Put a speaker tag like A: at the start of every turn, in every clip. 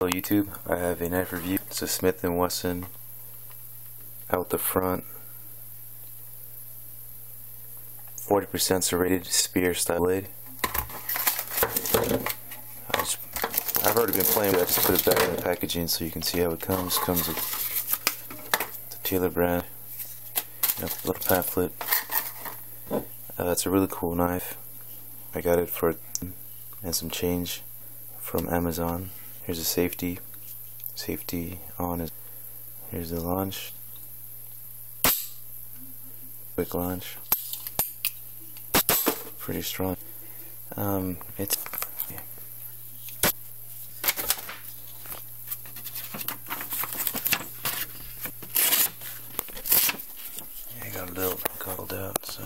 A: Hello YouTube, I have a knife review. It's a Smith & Wesson out the front 40% serrated spear style blade. I've already been playing with it. I just put it back in the packaging so you can see how it comes. Comes with the Taylor brand, a little pamphlet. It's a really cool knife. I got it for and some change from Amazon. Here's a safety on it. Here's the launch, quick launch, pretty strong. It's I got a little called out, so.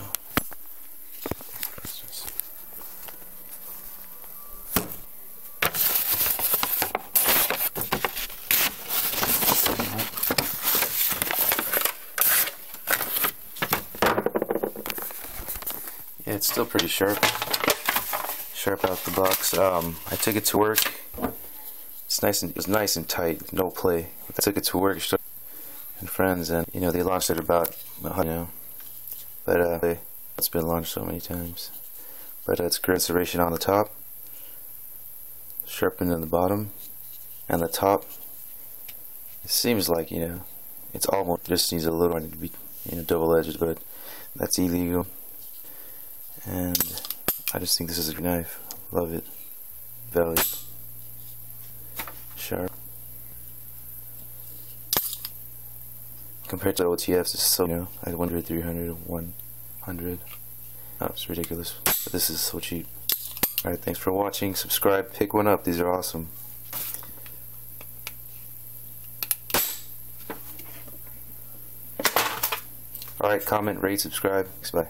A: Yeah, it's still pretty sharp out the box. I took it to work. It was nice and tight, no play. I took it to work and friends, and they launched it about, but it's been launched so many times. But it's great serration on the top, sharpened in the bottom, and the top. It seems like it's almost just needs a little to be double-edged, but that's illegal. And I just think this is a good knife. Love it. Value. Sharp. Compared to OTFs, it's so, I 100, 300, 100. Oh, it's ridiculous. But this is so cheap. Alright, thanks for watching. Subscribe. Pick one up. These are awesome. Alright, comment, rate, subscribe. Thanks, bye.